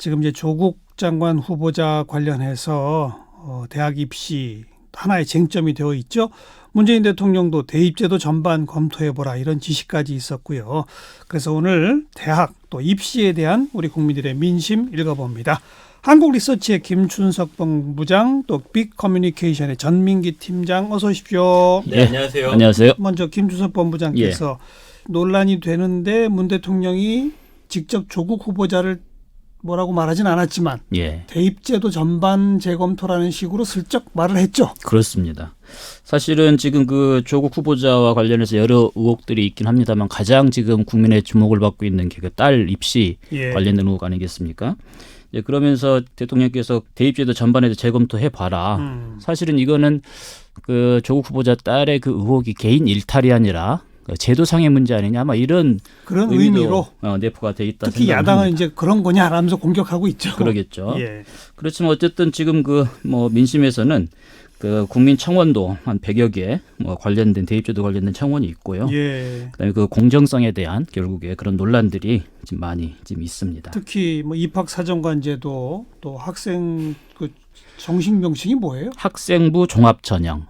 지금 이제 조국 장관 후보자 관련해서 대학 입시 하나의 쟁점이 되어 있죠. 문재인 대통령도 대입제도 전반 검토해보라 이런 지시까지 있었고요. 그래서 오늘 대학 또 입시에 대한 우리 국민들의 민심 읽어봅니다. 한국리서치의 김춘석 본부장 또 빅커뮤니케이션의 전민기 팀장 어서 오십시오. 네, 안녕하세요. 안녕하세요. 먼저 김춘석 본부장께서 논란이 되는데 문 대통령이 직접 조국 후보자를 뭐라고 말하진 않았지만 대입제도 전반 재검토라는 식으로 슬쩍 말을 했죠. 그렇습니다. 사실은 지금 그 조국 후보자와 관련해서 여러 의혹들이 있긴 합니다만 가장 지금 국민의 주목을 받고 있는 게 그 딸 입시 관련된 의혹 아니겠습니까? 그러면서 대통령께서 대입제도 전반에도 재검토해봐라. 사실은 이거는 그 조국 후보자 딸의 그 의혹이 개인 일탈이 아니라 제도상의 문제 아니냐 아마 이런 그런 의미로 내포가 돼 있다. 특히 야당은 이제 그런 거냐 하면서 공격하고 있죠. 그러겠죠. 그렇지만 어쨌든 지금 그 뭐 민심에서는 그 국민청원도 한 100여 개 뭐 관련된 대입제도 관련된 청원이 있고요. 그다음에 그 공정성에 대한 결국에 그런 논란들이 지금 많이 지금 있습니다. 특히 뭐 입학사정관제도 또 학생 그 정식 명칭이 뭐예요? 학생부 종합전형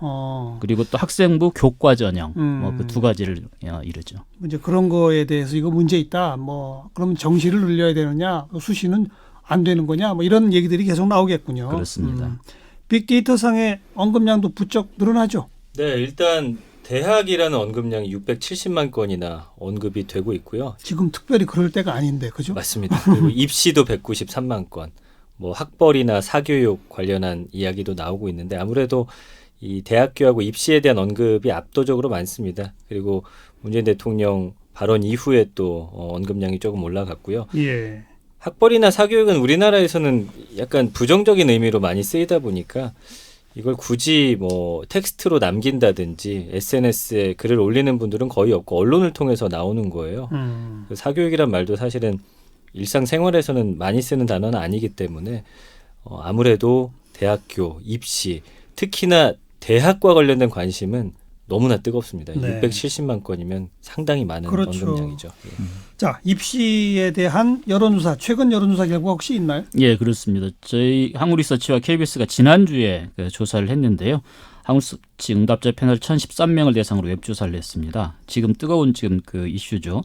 그리고 또 학생부 교과전형 뭐 그 두 가지를 이루죠. 이제 그런 거에 대해서 이거 문제 있다. 뭐 그러면 정시를 늘려야 되느냐, 수시는 안 되는 거냐, 뭐 이런 얘기들이 계속 나오겠군요. 그렇습니다. 빅데이터 상의 언급량도 부쩍 늘어나죠. 네, 일단 대학이라는 언급량이 670만 건이나 언급이 되고 있고요. 지금 특별히 그럴 때가 아닌데, 그죠? 맞습니다. 그리고 입시도 193만 건, 뭐 학벌이나 사교육 관련한 이야기도 나오고 있는데 아무래도 이 대학교하고 입시에 대한 언급이 압도적으로 많습니다. 그리고 문재인 대통령 발언 이후에 또 언급량이 조금 올라갔고요. 학벌이나 사교육은 우리나라에서는 약간 부정적인 의미로 많이 쓰이다 보니까 이걸 굳이 뭐 텍스트로 남긴다든지 SNS에 글을 올리는 분들은 거의 없고 언론을 통해서 나오는 거예요. 사교육이란 말도 사실은 일상생활에서는 많이 쓰는 단어는 아니기 때문에 아무래도 대학교, 입시, 특히나 대학과 관련된 관심은 너무나 뜨겁습니다. 670만 건이면 상당히 많은 언급량이죠. 자, 입시에 대한 여론조사, 최근 여론조사 결과 혹시 있나요? 예, 그렇습니다. 저희 한국리서치와 KBS가 지난주에 그 조사를 했는데요. 한국리서치 응답자 패널 1,013명을 대상으로 웹조사를 했습니다. 지금 뜨거운 지금 그 이슈죠.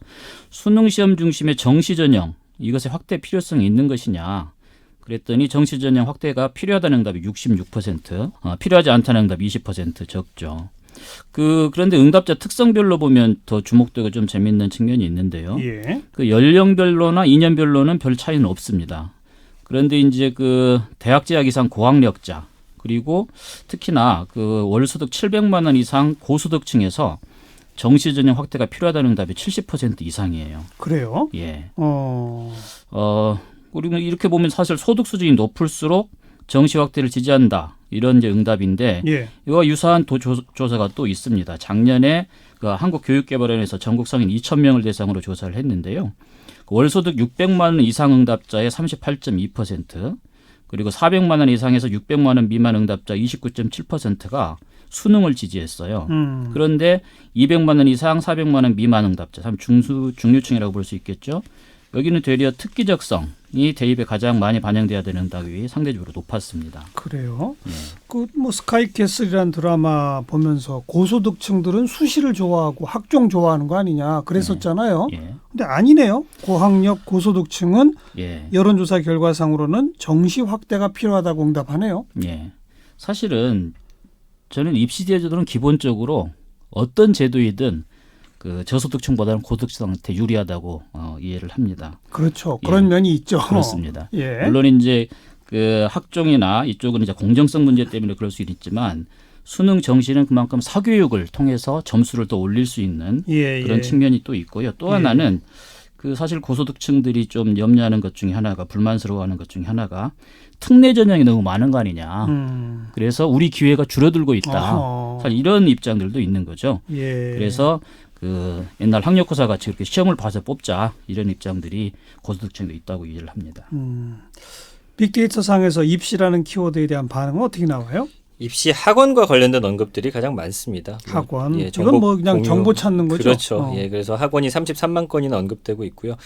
수능시험 중심의 정시전형, 이것의 확대 필요성이 있는 것이냐. 그랬더니 정시전형 확대가 필요하다는 응답이 66%, 필요하지 않다는 응답이 20% 적죠. 그런데 응답자 특성별로 보면 더 주목되고 좀 재미있는 측면이 있는데요. 그 연령별로나 이년별로는 별 차이는 없습니다. 그런데 이제 그 대학 재학 이상 고학력자 그리고 특히나 그 월소득 700만 원 이상 고소득층에서 정시전형 확대가 필요하다는 응답이 70% 이상이에요. 그래요? 예. 우리는 이렇게 보면 사실 소득 수준이 높을수록 정시 확대를 지지한다. 이런 이제 응답인데 이와 유사한 조사가 또 있습니다. 작년에 그 한국교육개발원에서 전국 성인 2,000명을 대상으로 조사를 했는데요. 월소득 600만 원 이상 응답자의 38.2% 그리고 400만 원 이상에서 600만 원 미만 응답자 29.7%가 수능을 지지했어요. 그런데 200만 원 이상 400만 원 미만 응답자, 중류층이라고 볼 수 있겠죠. 여기는 되려 특기적성이 대입에 가장 많이 반영돼야 되는 응답이 상대적으로 높았습니다. 그래요? 그 뭐 스카이캐슬이라는 드라마 보면서 고소득층들은 수시를 좋아하고 학종 좋아하는 거 아니냐 그랬었잖아요. 근데 아니네요. 고학력 고소득층은 여론조사 결과상으로는 정시 확대가 필요하다고 응답하네요. 사실은 저는 입시제도는 기본적으로 어떤 제도이든 그 저소득층보다는 고소득층한테 유리하다고 이해를 합니다. 그렇죠. 그런 면이 있죠. 그렇습니다. 물론 이제 그 학종이나 이쪽은 이제 공정성 문제 때문에 그럴 수 있지만 수능 정시는 그만큼 사교육을 통해서 점수를 더 올릴 수 있는 그런 측면이 또 있고요. 또 하나는 그 사실 고소득층들이 좀 염려하는 것 중에 하나가 불만스러워하는 것 중에 하나가 특례 전형이 너무 많은 거 아니냐. 그래서 우리 기회가 줄어들고 있다. 사실 이런 입장들도 있는 거죠. 그래서 그 옛날 학력고사 같이 그렇게 시험을 봐서 뽑자 이런 입장들이 고소득층도 있다고 이해를 합니다. 빅데이터 상에서 입시라는 키워드에 대한 반응은 어떻게 나와요? 입시 학원과 관련된 언급들이 가장 많습니다. 학원. 이건 뭐 그냥 공유. 정보 찾는 거죠. 그렇죠. 그래서 학원이 33만 건이나 언급되고 있고요.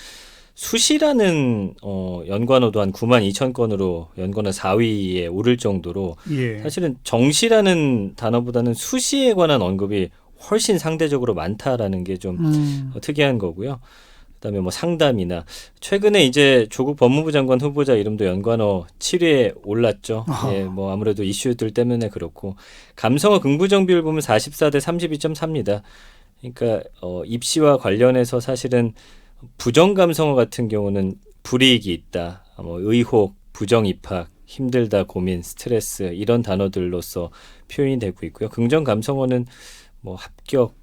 수시라는 연관어도 한 9만 2천 건으로 연관어 4위에 오를 정도로 예. 사실은 정시라는 단어보다는 수시에 관한 언급이 훨씬 상대적으로 많다라는 게 좀 특이한 거고요. 그다음에 뭐 상담이나 최근에 이제 조국 법무부 장관 후보자 이름도 연관어 7위에 올랐죠. 아하. 예, 뭐 아무래도 이슈들 때문에 그렇고 감성어 긍부정 비율 보면 44대 32.4입니다. 그러니까 입시와 관련해서 사실은 부정 감성어 같은 경우는 불이익이 있다, 뭐 의혹, 부정 입학, 힘들다, 고민, 스트레스 이런 단어들로서 표현이 되고 있고요. 긍정 감성어는 뭐 합격,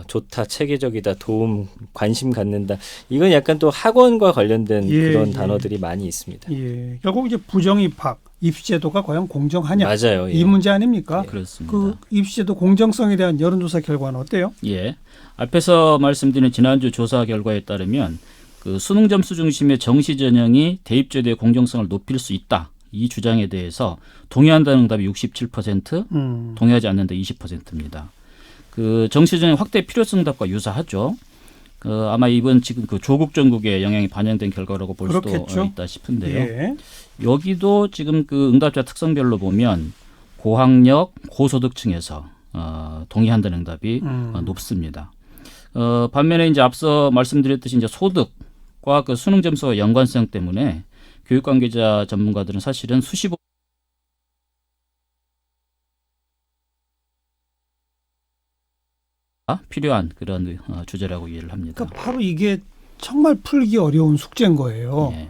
좋다, 체계적이다, 도움, 관심 갖는다. 이건 약간 또 학원과 관련된 예, 그런 예. 단어들이 많이 있습니다. 예. 결국 이제 부정입학, 입시제도가 과연 공정하냐 맞아요. 예. 이 문제 아닙니까? 그렇습니다. 그 입시제도 공정성에 대한 여론조사 결과는 어때요? 예. 앞에서 말씀드린 지난주 조사 결과에 따르면 그 수능 점수 중심의 정시 전형이 대입제도의 공정성을 높일 수 있다. 이 주장에 대해서 동의한다는 응답이 67%, 동의하지 않는다 20%입니다. 그 정시 전형 확대 필요성 응답과 유사하죠. 아마 이번 지금 그 조국 전국에 영향이 반영된 결과라고 볼 그렇겠죠. 수도 있다 싶은데요. 예. 여기도 지금 그 응답자 특성별로 보면 고학력, 고소득층에서 동의한다는 응답이 높습니다. 반면에 이제 앞서 말씀드렸듯이 이제 소득과 그 수능 점수와 연관성 때문에 교육 관계자 전문가들은 사실은 수시 필요한 그런 주제라고 이해를 합니다. 그러니까 바로 이게 정말 풀기 어려운 숙제인 거예요. 예.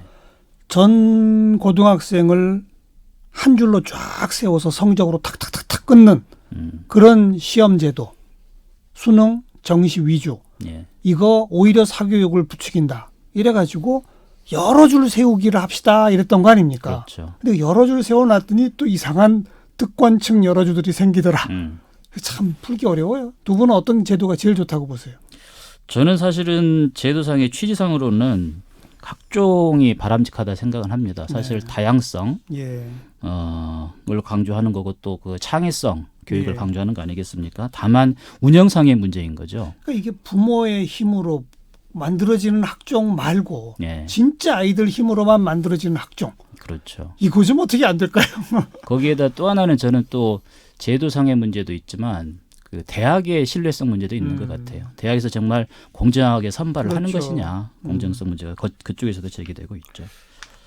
전 고등학생을 한 줄로 쫙 세워서 성적으로 탁탁탁탁 끊는 그런 시험제도, 수능, 정시 위주, 예. 이거 오히려 사교육을 부추긴다. 이래가지고 여러 줄 세우기를 합시다 이랬던 거 아닙니까? 그렇죠. 근데 여러 줄 세워놨더니 또 이상한 득권층 여러 줄들이 생기더라. 참 풀기 어려워요. 두 분은 어떤 제도가 제일 좋다고 보세요? 저는 사실은 제도상의 취지상으로는 학종이 바람직하다 생각은 합니다. 사실 네. 다양성 예. 을 강조하는 거고 또 그 창의성 교육을 예. 강조하는 거 아니겠습니까? 다만 운영상의 문제인 거죠. 그러니까 이게 부모의 힘으로 만들어지는 학종 말고 예. 진짜 아이들 힘으로만 만들어지는 학종. 그렇죠. 이거 좀 어떻게 안 될까요? 거기에다 또 하나는 저는 또 제도상의 문제도 있지만 그 대학의 신뢰성 문제도 있는 것 같아요. 대학에서 정말 공정하게 선발을 하는 그렇죠. 것이냐, 공정성 문제가 그쪽에서도 제기되고 있죠.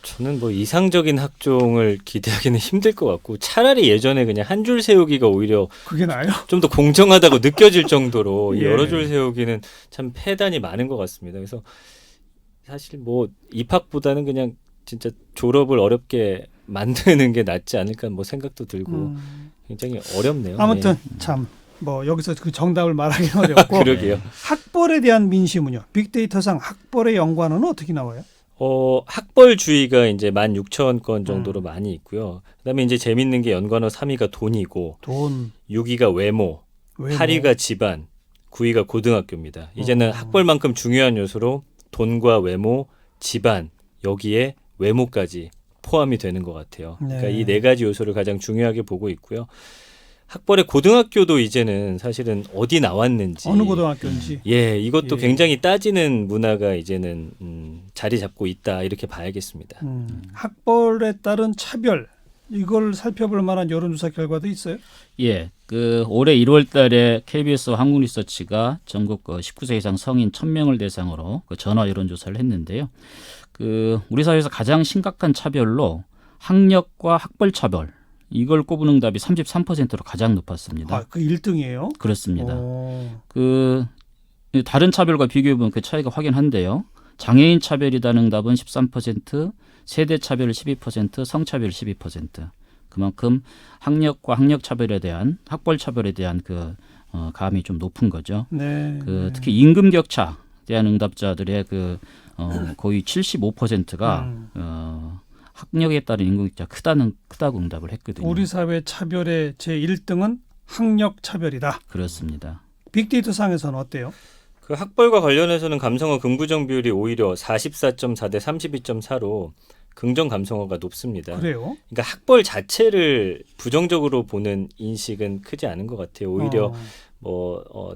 저는 뭐 이상적인 학종을 기대하기는 힘들 것 같고 차라리 예전에 그냥 한 줄 세우기가 오히려 그게 나아요? 좀 더 공정하다고 느껴질 정도로 예. 여러 줄 세우기는 참 폐단이 많은 것 같습니다. 그래서 사실 뭐 입학보다는 그냥 진짜 졸업을 어렵게 만드는 게 낫지 않을까 뭐 생각도 들고 굉장히 어렵네요. 아무튼 참 뭐 여기서 그 정답을 말하기는 어렵고 그러게요. 학벌에 대한 민심은요. 빅데이터상 학벌의 연관어는 어떻게 나와요? 학벌주의가 이제 16,000건 정도로 많이 있고요. 그다음에 이제 재밌는 게 연관어 3위가 돈이고 돈, 6위가 외모, 외모. 8위가 집안, 9위가 고등학교입니다. 이제는 학벌만큼 중요한 요소로 돈과 외모, 집안, 여기에 외모까지 포함이 되는 것 같아요. 그러니까 네. 이 네 가지 요소를 가장 중요하게 보고 있고요. 학벌의 고등학교도 이제는 사실은 어디 나왔는지 어느 고등학교인지. 예, 이것도 예. 굉장히 따지는 문화가 이제는 자리 잡고 있다 이렇게 봐야겠습니다. 학벌에 따른 차별 이걸 살펴볼 만한 여론조사 결과도 있어요? 예, 그 올해 1월달에 KBS 한국리서치가 전국 19세 이상 성인 1,000명을 대상으로 그 전화 여론조사를 했는데요. 그 우리 사회에서 가장 심각한 차별로 학력과 학벌 차별 이걸 꼽은 응답이 33%로 가장 높았습니다. 아, 그 1등이에요? 그렇습니다. 그 다른 차별과 비교해 보면 그 차이가 확연한데요. 장애인 차별이라는 응답은 13%, 세대 차별 12%, 성차별 12%. 그만큼 학력과 학력 차별에 대한 학벌 차별에 대한 그 감이 좀 높은 거죠. 네. 그 특히 임금 격차에 대한 응답자들의 그 거의 75%가 학력에 따른 임금격차 크다고 응답을 했거든요. 우리 사회 차별의 제 1등은 학력 차별이다. 그렇습니다. 빅데이터 상에서는 어때요? 그 학벌과 관련해서는 감성어 긍부정 비율이 오히려 44.4 대 32.4로 긍정 감성어가 높습니다. 그래요? 그러니까 학벌 자체를 부정적으로 보는 인식은 크지 않은 것 같아요. 오히려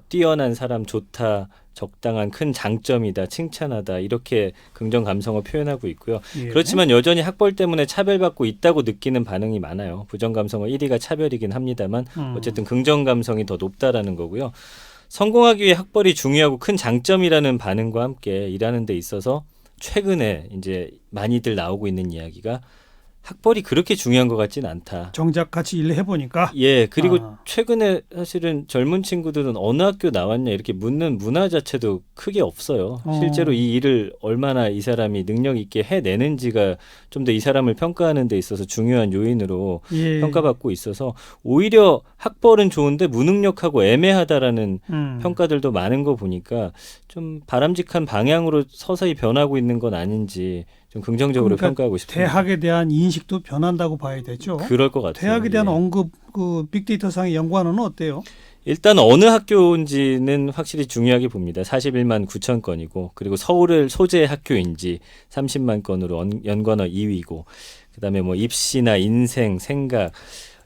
뛰어난 사람 좋다, 적당한 큰 장점이다, 칭찬하다 이렇게 긍정 감성을 표현하고 있고요. 예. 그렇지만 여전히 학벌 때문에 차별받고 있다고 느끼는 반응이 많아요. 부정 감성어 1위가 차별이긴 합니다만 어쨌든 긍정 감성이 더 높다라는 거고요. 성공하기 위해 학벌이 중요하고 큰 장점이라는 반응과 함께 일하는 데 있어서 최근에 이제 많이들 나오고 있는 이야기가 학벌이 그렇게 중요한 것 같지는 않다. 정작 같이 일을 해보니까 예, 그리고 아. 최근에 사실은 젊은 친구들은 어느 학교 나왔냐 이렇게 묻는 문화 자체도 크게 없어요. 실제로 이 일을 얼마나 이 사람이 능력 있게 해내는지가 좀 더 이 사람을 평가하는 데 있어서 중요한 요인으로 예. 평가받고 있어서 오히려 학벌은 좋은데 무능력하고 애매하다라는 평가들도 많은 거 보니까 좀 바람직한 방향으로 서서히 변하고 있는 건 아닌지 좀 긍정적으로 그러니까 평가하고 싶습니다. 대학에 대한 인식도 변한다고 봐야 되죠. 그럴 것 같아요. 대학에 대한 예. 언급 그 빅데이터상의 연관어는 어때요? 일단 어느 학교인지는 확실히 중요하게 봅니다. 41만 9천 건이고 그리고 서울을 소재 학교인지 30만 건으로 연관어 2위고 그다음에 뭐 입시나 인생, 생각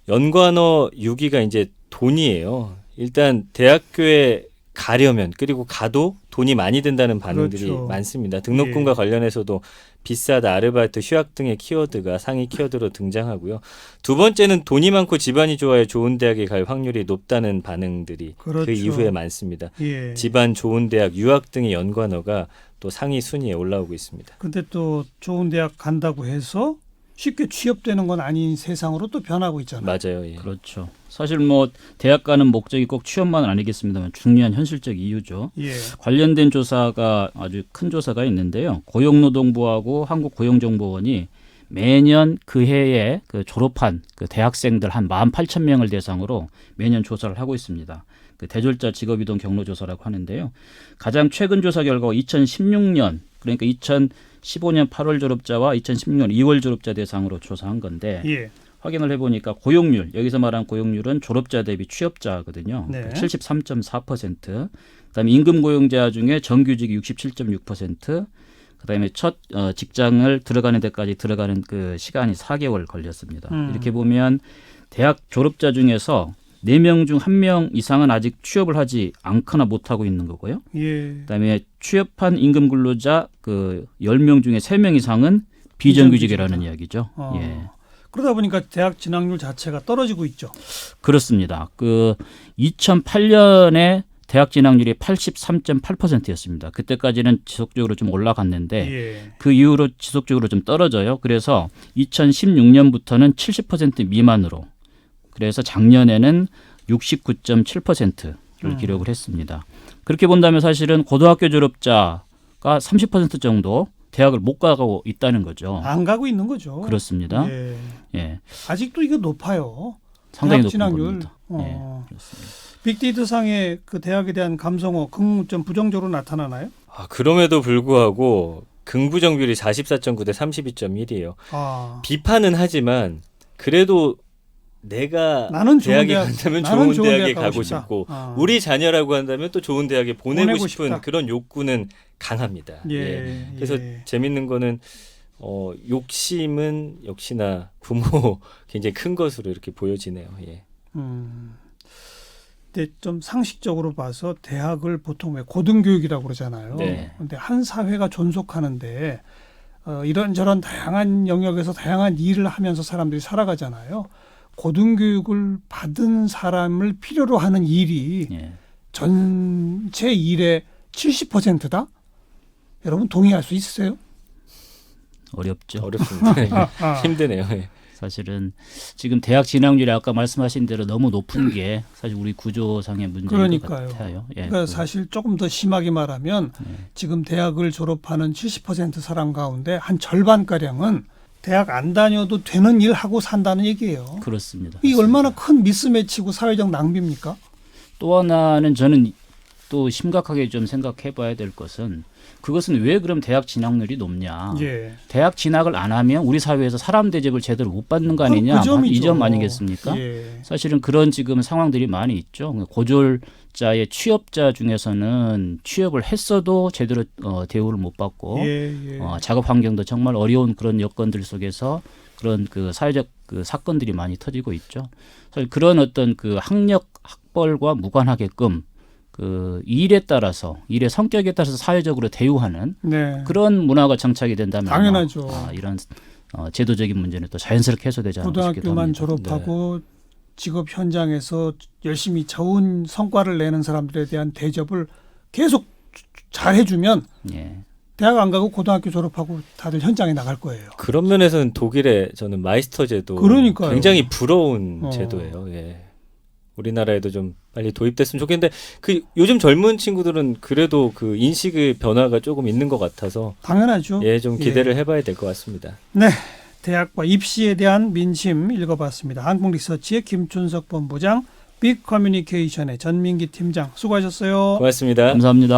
연관어 6위가 이제 돈이에요. 일단 대학교에 가려면 그리고 가도 돈이 많이 든다는 반응들이 그렇죠. 많습니다. 등록금과 예. 관련해서도 비싸다, 아르바이트, 휴학 등의 키워드가 상위 키워드로 등장하고요. 두 번째는 돈이 많고 집안이 좋아야 좋은 대학에 갈 확률이 높다는 반응들이 그렇죠. 그 이후에 많습니다. 예. 집안 좋은 대학, 유학 등의 연관어가 또 상위 순위에 올라오고 있습니다. 근데 또 좋은 대학 간다고 해서 쉽게 취업되는 건 아닌 세상으로 또 변하고 있잖아요. 맞아요. 예. 그렇죠. 사실 뭐 대학 가는 목적이 꼭 취업만은 아니겠습니다만 중요한 현실적 이유죠. 예. 관련된 조사가 아주 큰 조사가 있는데요. 고용노동부하고 한국고용정보원이 매년 그 해에 그 졸업한 그 대학생들 한 18,000명을 대상으로 매년 조사를 하고 있습니다. 그 대졸자 직업이동 경로조사라고 하는데요. 가장 최근 조사 결과가 2016년 그러니까 2015년 8월 졸업자와 2016년 2월 졸업자 대상으로 조사한 건데 예. 확인을 해보니까 고용률, 여기서 말한 고용률은 졸업자 대비 취업자거든요. 네. 73.4%. 그다음에 임금 고용자 중에 정규직이 67.6%. 그다음에 첫 직장을 들어가는 데까지 들어가는 그 시간이 4개월 걸렸습니다. 이렇게 보면 대학 졸업자 중에서 4명 중 1명 이상은 아직 취업을 하지 않거나 못하고 있는 거고요. 예. 그다음에 취업한 임금 근로자 그 10명 중에 3명 이상은 비정규직이라는 이야기죠. 예. 그러다 보니까 대학 진학률 자체가 떨어지고 있죠. 그렇습니다. 그 2008년에 대학 진학률이 83.8%였습니다. 그때까지는 지속적으로 좀 올라갔는데 예. 그 이후로 지속적으로 좀 떨어져요. 그래서 2016년부터는 70% 미만으로 그래서 작년에는 69.7%를 기록을 했습니다. 그렇게 본다면 사실은 고등학교 졸업자가 30% 정도 대학을 못 가고 있다는 거죠. 안 가고 있는 거죠. 그렇습니다. 예. 예, 아직도 이거 높아요. 상당히 대학 높은 진학률. 겁니다. 예, 그렇습니다. 빅데이터 상의 그 대학에 대한 감성어 좀 부정적으로 나타나나요? 그럼에도 불구하고 긍부정비율이 44.9 대 32.1이에요. 아. 비판은 하지만 그래도 내가 나는 좋은 대학에 대학, 간다면 나는 좋은 대학에 대학 가고 싶다. 싶고 아. 우리 자녀라고 한다면 또 좋은 대학에 보내고 보내고 싶은 싶다. 그런 욕구는 강합니다. 예. 그래서 예. 재밌는 거는 욕심은 역시나 부모 굉장히 큰 것으로 이렇게 보여지네요. 예. 근데 좀 상식적으로 봐서 대학을 보통 왜 고등교육이라고 그러잖아요. 네. 근데 한 사회가 존속하는데 이런저런 다양한 영역에서 다양한 일을 하면서 사람들이 살아가잖아요. 고등교육을 받은 사람을 필요로 하는 일이 예. 전체 일의 70%다? 여러분 동의할 수 있으세요? 어렵죠. 어렵습니다. 힘드네요. 예. 사실은 지금 대학 진학률이 아까 말씀하신 대로 너무 높은 게 사실 우리 구조상의 문제인 그러니까요. 것 같아요. 예, 그러니까 사실 조금 더 심하게 말하면 지금 대학을 졸업하는 70% 사람 가운데 한 절반가량은 대학 안 다녀도 되는 일 하고 산다는 얘기예요. 그렇습니다. 이 얼마나 큰 미스매치고 사회적 낭비입니까? 또 하나는 저는 또 심각하게 좀 생각해 봐야 될 것은 그것은 왜 그럼 대학 진학률이 높냐. 예. 대학 진학을 안 하면 우리 사회에서 사람 대접을 제대로 못 받는 거 아니냐. 이 점 아니겠습니까? 예. 사실은 그런 지금 상황들이 많이 있죠. 고졸자의 취업자 중에서는 취업을 했어도 제대로 대우를 못 받고 예. 작업 환경도 정말 어려운 그런 여건들 속에서 그런 그 사회적 그 사건들이 많이 터지고 있죠. 사실 그런 어떤 그 학벌과 무관하게끔 그 일에 따라서 일의 성격에 따라서 사회적으로 대우하는 네. 그런 문화가 정착이 된다면 당연하죠. 이런 제도적인 문제는 또 자연스럽게 해소되지 않을까 싶기도 고등학교만 합니다. 졸업하고 직업 현장에서 열심히 좋은 성과를 내는 사람들에 대한 대접을 계속 잘 해주면 예. 대학 안 가고 고등학교 졸업하고 다들 현장에 나갈 거예요. 그런 면에서는 독일의 저는 마이스터 제도 그러니까요. 굉장히 부러운 어. 제도예요. 예. 우리나라에도 좀 빨리 도입됐으면 좋겠는데 그 요즘 젊은 친구들은 그래도 그 인식의 변화가 조금 있는 것 같아서 당연하죠. 예, 좀 기대를 해봐야 될 것 같습니다. 네. 대학과 입시에 대한 민심 읽어봤습니다. 한국리서치의 김춘석 본부장, 빅커뮤니케이션의 전민기 팀장 수고하셨어요. 고맙습니다. 감사합니다.